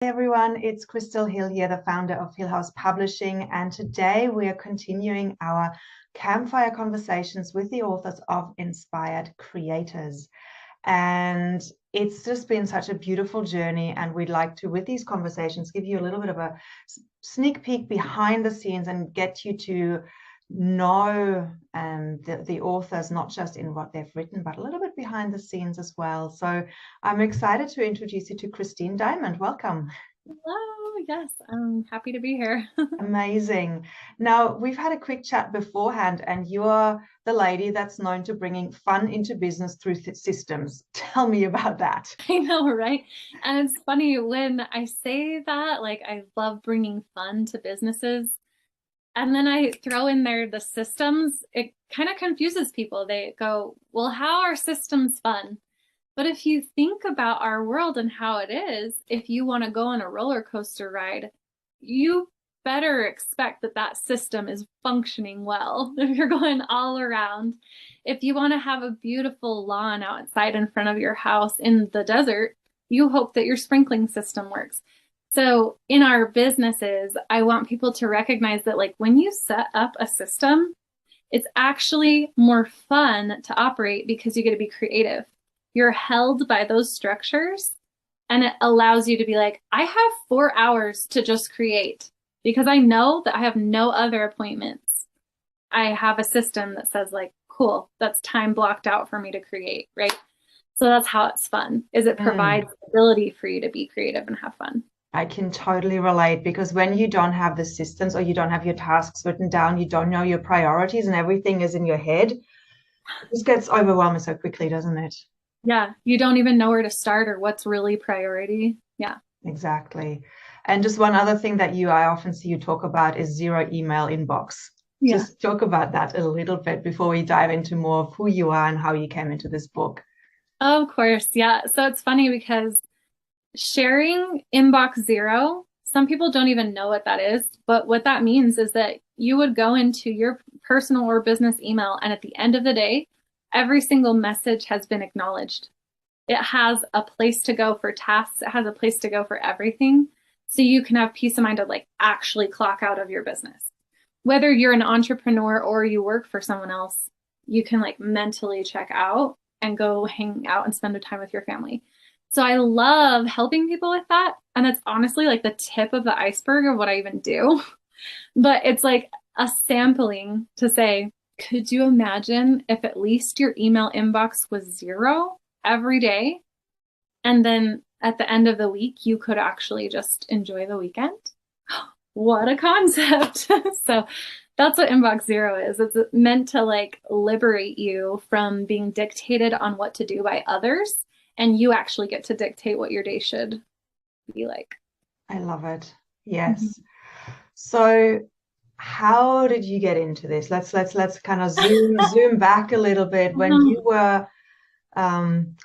Hey everyone, it's Krystal Hille here, the founder of Hill House Publishing, and today we are continuing our campfire conversations with the authors of Inspired Creators. And it's just been such a beautiful journey, and we'd like to, with these conversations, give you a little bit of a sneak peek behind the scenes and get you to know the authors, not just in what they've written, but a little bit behind the scenes as well. So I'm excited to introduce you to Christine Diamond. Welcome. Hello, yes, I'm happy to be here. Amazing. Now, we've had a quick chat beforehand, and you are the lady that's known to bringing fun into business through systems. Tell me about that. I know, right? And it's funny when I say that, like, I love bringing fun to businesses, and then I throw in there the systems, it kind of confuses people. They go, well, how are systems fun? But if you think about our world and how it is, if you want to go on a roller coaster ride, you better expect that that system is functioning well. If you're going all around, if you want to have a beautiful lawn outside in front of your house in the desert, you hope that your sprinkling system works. So in our businesses, I want people to recognize that like when you set up a system, it's actually more fun to operate because you get to be creative. You're held by those structures and it allows you to be like, I have 4 hours to just create because I know that I have no other appointments. I have a system that says like, cool, that's time blocked out for me to create, right? So that's how it's fun, is it provides Mm, the ability for you to be creative and have fun. I can totally relate, because when you don't have the systems or you don't have your tasks written down, you don't know your priorities and everything is in your head, it just gets overwhelming so quickly, doesn't it? Yeah, you don't even know where to start or what's really priority. Yeah. Exactly. And just one other thing that I often see you talk about is zero email inbox. Yeah. Just talk about that a little bit before we dive into more of who you are and how you came into this book. Of course. Yeah. So it's funny because sharing inbox zero, some people don't even know what that is, but what that means is that you would go into your personal or business email, and at the end of the day, every single message has been acknowledged. It has a place to go for tasks, it has a place to go for everything. So you can have peace of mind of like actually clock out of your business. Whether you're an entrepreneur or you work for someone else, you can like mentally check out and go hang out and spend the time with your family. So I love helping people with that. And it's honestly like the tip of the iceberg of what I even do. But it's like a sampling to say, could you imagine if at least your email inbox was zero every day? And then at the end of the week, you could actually just enjoy the weekend. What a concept. So that's what inbox zero is. It's meant to like liberate you from being dictated on what to do by others, and you actually get to dictate what your day should be like. I love it. Mhm. Yes. So how did you get into this? Let's kind of zoom back a little bit. When you were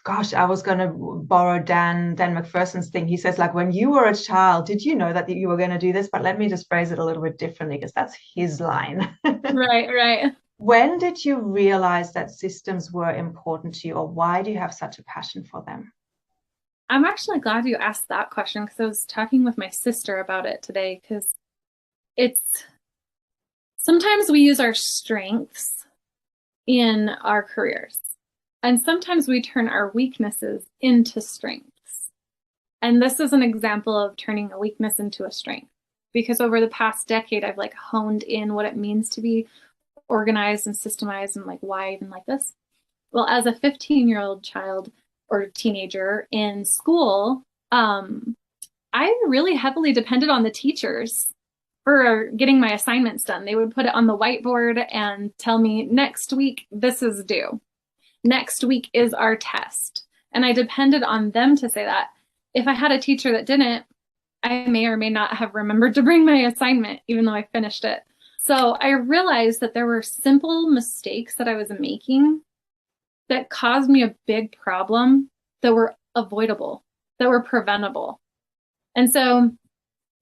gosh, I was going to borrow Dan McPherson's thing. He says, like, when you were a child, did you know that you were going to do this? But let me just phrase it a little bit differently, because that's his line. Right, right. When did you realize that systems were important to you, or why do you have such a passion for them? I'm actually glad you asked that question because I was talking with my sister about it today because it's sometimes we use our strengths in our careers, and sometimes we turn our weaknesses into strengths. And this is an example of turning a weakness into a strength because over the past decade, I've like honed in what it means to be organized and systemized and like why I even like this. Well, as a 15-year-old child or teenager in school, I really heavily depended on the teachers for getting my assignments done. They would put it on the whiteboard and tell me, next week, this is due. Next week is our test. And I depended on them to say that. If I had a teacher that didn't, I may or may not have remembered to bring my assignment, even though I finished it. So I realized that there were simple mistakes that I was making that caused me a big problem that were avoidable, that were preventable. And so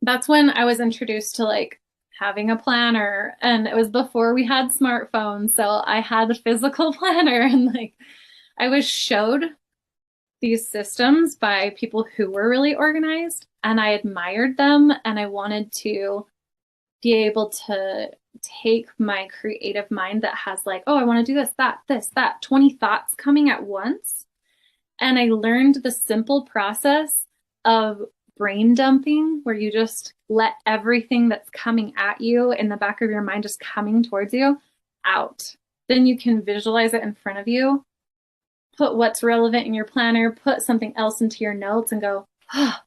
that's when I was introduced to like having a planner. And it was before we had smartphones. So I had a physical planner and like I was showed these systems by people who were really organized, and I admired them, and I wanted to be able to take my creative mind that has like, oh, I want to do this, that, 20 thoughts coming at once. And I learned the simple process of brain dumping, where you just let everything that's coming at you in the back of your mind, just coming towards you, out. Then you can visualize it in front of you, put what's relevant in your planner, put something else into your notes, and go, ah,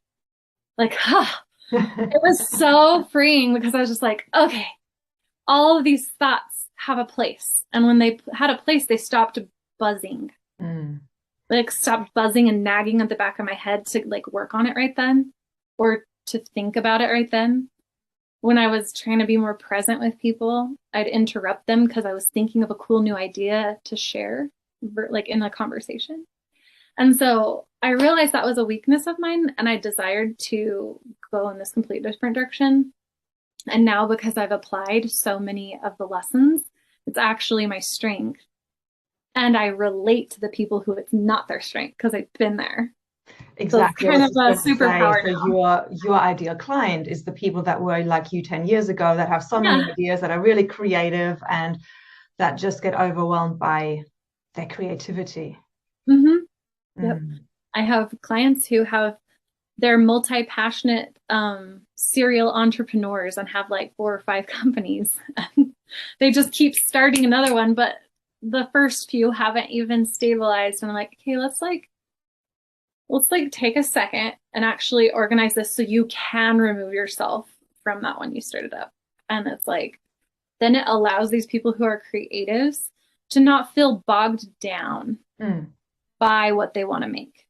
like, ah. It was so freeing because I was just like, okay, all of these thoughts have a place. And when they had a place, they stopped buzzing. Like stopped buzzing and nagging at the back of my head to like work on it right then, or to think about it right then. When I was trying to be more present with people, I'd interrupt them because I was thinking of a cool new idea to share, like in a conversation. And so I realized that was a weakness of mine, and I desired to go in this complete different direction. And now, because I've applied so many of the lessons, it's actually my strength. And I relate to the people who it's not their strength because I've been there. Exactly. So it's kind of a superpower So now. your ideal client is the people that were like you 10 years ago, that have so many Yeah. ideas, that are really creative, and that just get overwhelmed by their creativity. Mm-hmm. Yep. Mm. I have clients who have, they're multi-passionate serial entrepreneurs and have like 4 or 5 companies. They just keep starting another one, but the first few haven't even stabilized. And I'm like, okay, let's take a second and actually organize this so you can remove yourself from that one you started up. And it's like, then it allows these people who are creatives to not feel bogged down by what they want to make.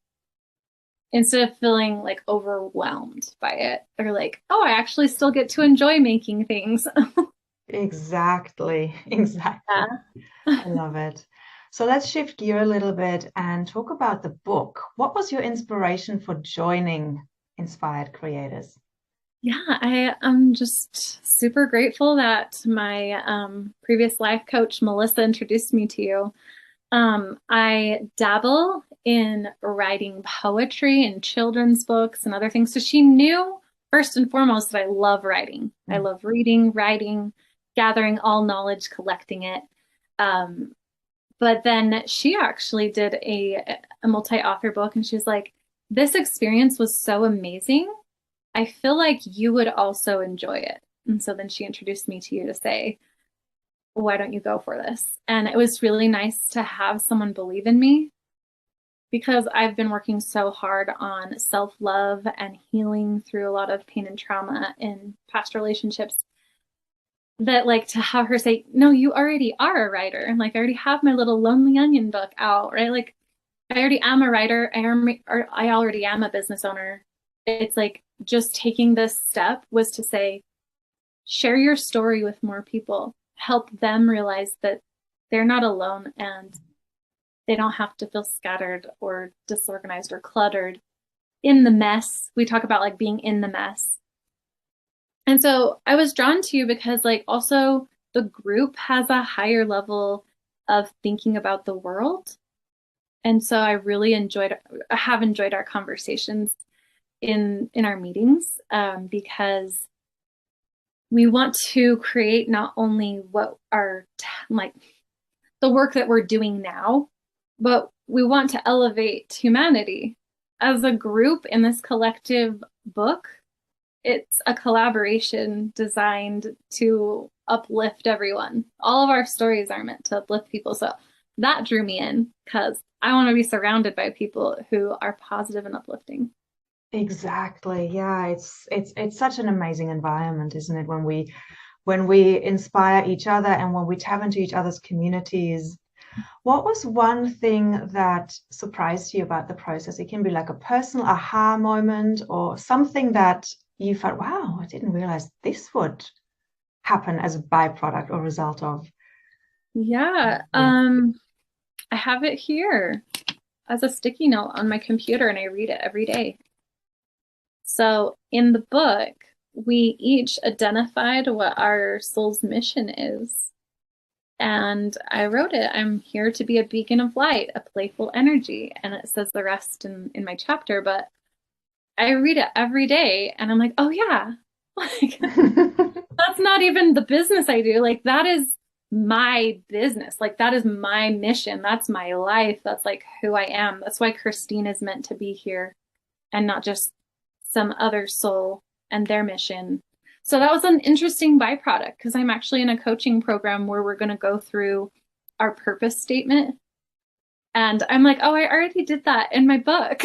Instead of feeling like overwhelmed by it, they're like, oh, I actually still get to enjoy making things. Exactly. Exactly. Yeah. I love it. So let's shift gear a little bit and talk about the book. What was your inspiration for joining Inspired Creators? Yeah, I am just super grateful that my previous life coach, Melissa, introduced me to you. I dabble in writing poetry and children's books and other things. So she knew first and foremost that I love writing. I love reading, writing, gathering all knowledge, collecting it. But then she actually did a multi-author book, and she was like, this experience was so amazing. I feel like you would also enjoy it. And so then she introduced me to you to say, why don't you go for this? And it was really nice to have someone believe in me, because I've been working so hard on self-love and healing through a lot of pain and trauma in past relationships, that like to have her say, no, you already are a writer. Like I already have my little Lonely Onion book out, right? Like I already am a writer. I already am a business owner. It's like just taking this step was to say, share your story with more people, help them realize that they're not alone and they don't have to feel scattered or disorganized or cluttered in the mess. We talk about like being in the mess. And so I was drawn to you because like also the group has a higher level of thinking about the world. And so I really have enjoyed our conversations in our meetings, because we want to create not only what our like the work that we're doing now, but we want to elevate humanity as a group in this collective book. It's a collaboration designed to uplift everyone. All of our stories are meant to uplift people. So that drew me in because I want to be surrounded by people who are positive and uplifting. Exactly. Yeah, it's such an amazing environment, isn't it? When we inspire each other and when we tap into each other's communities. What was one thing that surprised you about the process? It can be like a personal aha moment or something that you felt, wow, I didn't realize this would happen as a byproduct or result of. Yeah, I have it here as a sticky note on my computer and I read it every day. So in the book, we each identified what our soul's mission is. And I wrote it, I'm here to be a beacon of light, a playful energy. And it says the rest in my chapter, but I read it every day and I'm like, oh yeah, like that's not even the business I do. Like that is my business. Like that is my mission. That's my life. That's like who I am. That's why Christine is meant to be here and not just some other soul and their mission. So that was an interesting byproduct because I'm actually in a coaching program where we're going to go through our purpose statement. And I'm like, oh, I already did that in my book.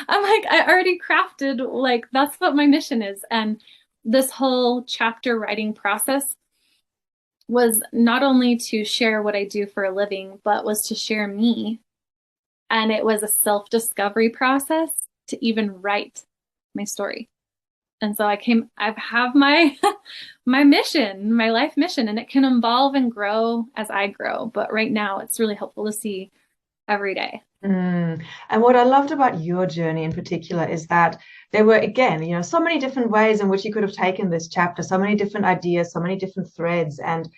I'm like, I already crafted, like, that's what my mission is. And this whole chapter writing process was not only to share what I do for a living, but was to share me. And it was a self-discovery process to even write my story. And so I have my my mission, my life mission, and it can evolve and grow as I grow. But right now it's really helpful to see every day. And what I loved about your journey in particular is that there were, again, so many different ways in which you could have taken this chapter, so many different ideas, so many different threads. And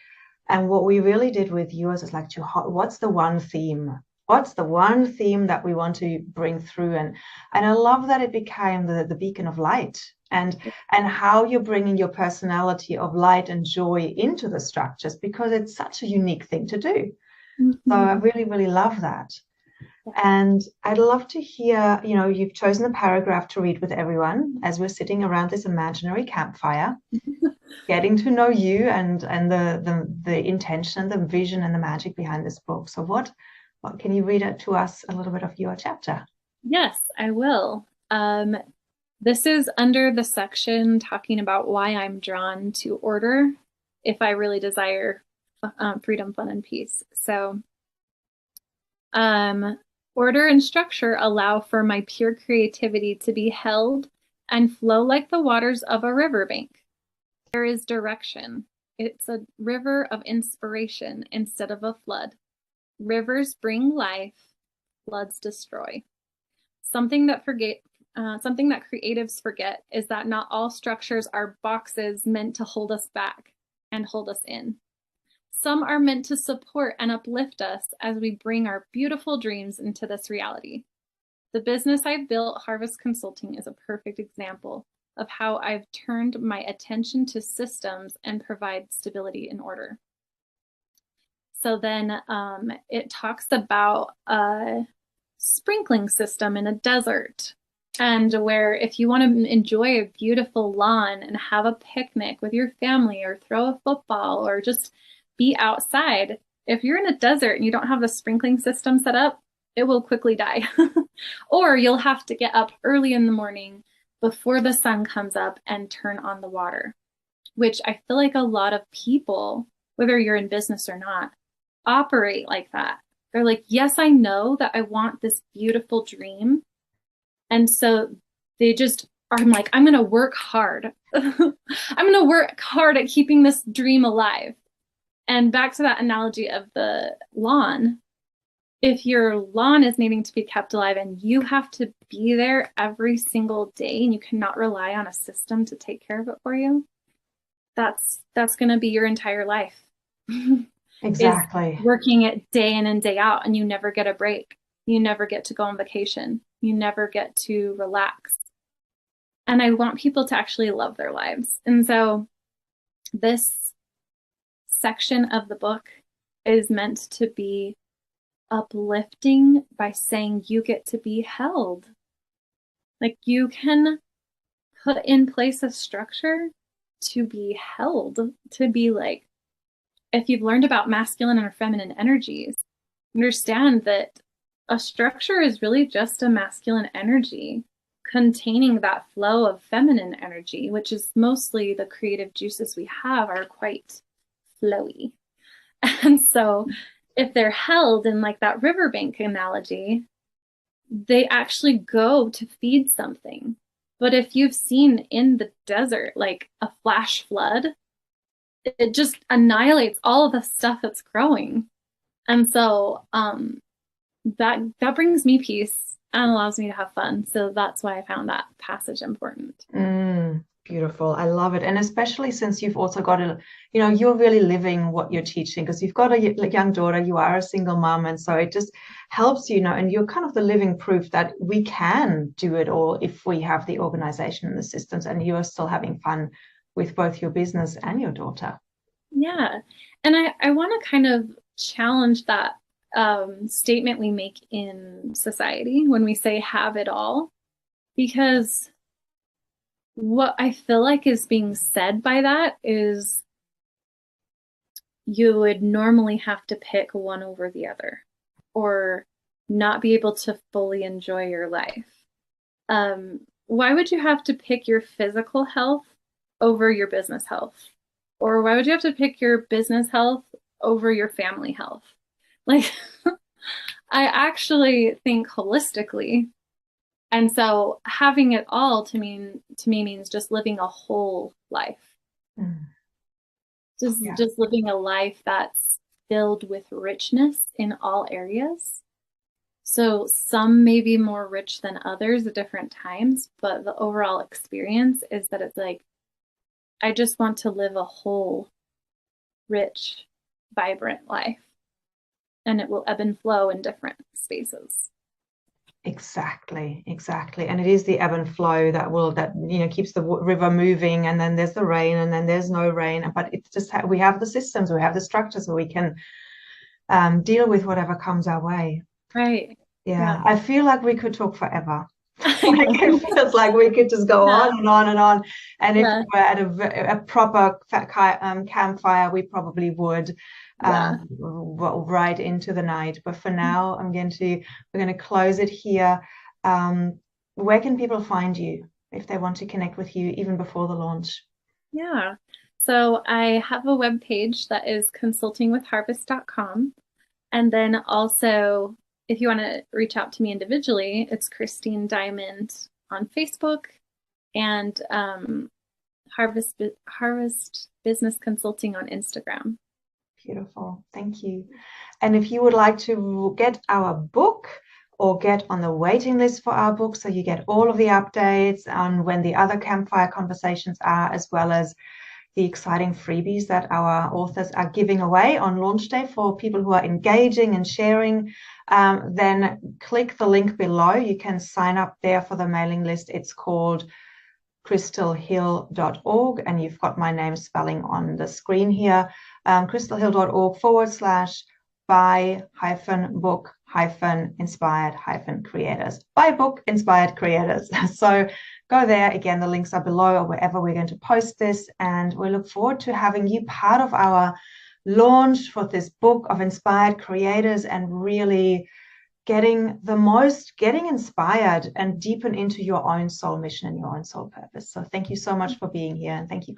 what we really did with yours is like, what's the one theme? What's the one theme that we want to bring through? And I love that it became the beacon of light, and how you're bringing your personality of light and joy into the structures, because it's such a unique thing to do. So I really, really love that. And I'd love to hear, you've chosen a paragraph to read with everyone as we're sitting around this imaginary campfire, getting to know you and the intention and the vision and the magic behind this book. So what can you read it to us a little bit of your chapter? Yes, I will. This is under the section talking about why I'm drawn to order if I really desire freedom, fun, and peace. So, order and structure allow for my pure creativity to be held and flow like the waters of a riverbank. There is direction. It's a river of inspiration instead of a flood. Rivers bring life, floods destroy. Something that creatives forget is that not all structures are boxes meant to hold us back and hold us in. Some are meant to support and uplift us as we bring our beautiful dreams into this reality. The business I've built, Harvest Consulting, is a perfect example of how I've turned my attention to systems and provide stability and order. So then it talks about a sprinkling system in a desert, and where if you want to enjoy a beautiful lawn and have a picnic with your family or throw a football or just be outside, if you're in a desert and you don't have the sprinkling system set up, it will quickly die. Or you'll have to get up early in the morning before the sun comes up and turn on the water, which I feel like a lot of people, whether you're in business or not, operate like that. They're like, yes, I know that I want this beautiful dream. And so they just are, I'm like, I'm going to work hard. I'm going to work hard at keeping this dream alive. And back to that analogy of the lawn, if your lawn is needing to be kept alive and you have to be there every single day and you cannot rely on a system to take care of it for you, that's going to be your entire life. Exactly. Is working it day in and day out, and you never get a break. You never get to go on vacation. You never get to relax. And I want people to actually love their lives. And so this section of the book is meant to be uplifting by saying you get to be held. Like you can put in place a structure to be held, to be like, if you've learned about masculine or feminine energies, understand that a structure is really just a masculine energy containing that flow of feminine energy, which is mostly the creative juices we have are quite flowy. And so if they're held in like that riverbank analogy, they actually go to feed something. But if you've seen in the desert, like a flash flood, it just annihilates all of the stuff that's growing. And so that brings me peace and allows me to have fun. So that's why I found that passage important. Beautiful. I love it. And especially since you've also got you're really living what you're teaching, because you've got a young daughter, you are a single mom. And so it just helps, and you're kind of the living proof that we can do it all if we have the organization and the systems, and you're still having fun with both your business and your daughter. Yeah. And I want to kind of challenge that statement we make in society when we say have it all, because what I feel like is being said by that is you would normally have to pick one over the other or not be able to fully enjoy your life. Why would you have to pick your physical health over your business health? Or why would you have to pick your business health over your family health? Like, I actually think holistically. And so having it all to me means just living a whole life. Mm. Just living a life that's filled with richness in all areas. So some may be more rich than others at different times, but the overall experience is that it's like, I just want to live a whole, rich, vibrant life. And it will ebb and flow in different spaces. Exactly. And it is the ebb and flow that keeps the river moving, and then there's the rain, and then there's no rain. But it's just we have the systems, we have the structures where we can deal with whatever comes our way. Right. Yeah. I feel like we could talk forever. Like it feels like we could just go on and on and on. And if we were at a proper campfire, we probably would right into the night. But for now, we're going to close it here. Where can people find you if they want to connect with you even before the launch? Yeah. So I have a web page that is consultingwithharvest.com. And then also, if you want to reach out to me individually, it's Christine Diamond on Facebook and Harvest Business Consulting on Instagram. Beautiful. Thank you. And if you would like to get our book or get on the waiting list for our book, so you get all of the updates on when the other campfire conversations are, as well as the exciting freebies that our authors are giving away on launch day for people who are engaging and sharing, then click the link below. You can sign up there for the mailing list. It's called krystalhille.org, and you've got my name spelling on the screen here, krystalhille.org/buy-book-inspired-creators. Buy book inspired creators. So go there. Again, the links are below or wherever we're going to post this, and we look forward to having you part of our launch for this book of inspired creators and really getting inspired and deepen into your own soul mission and your own soul purpose. So thank you so much for being here, and thank you.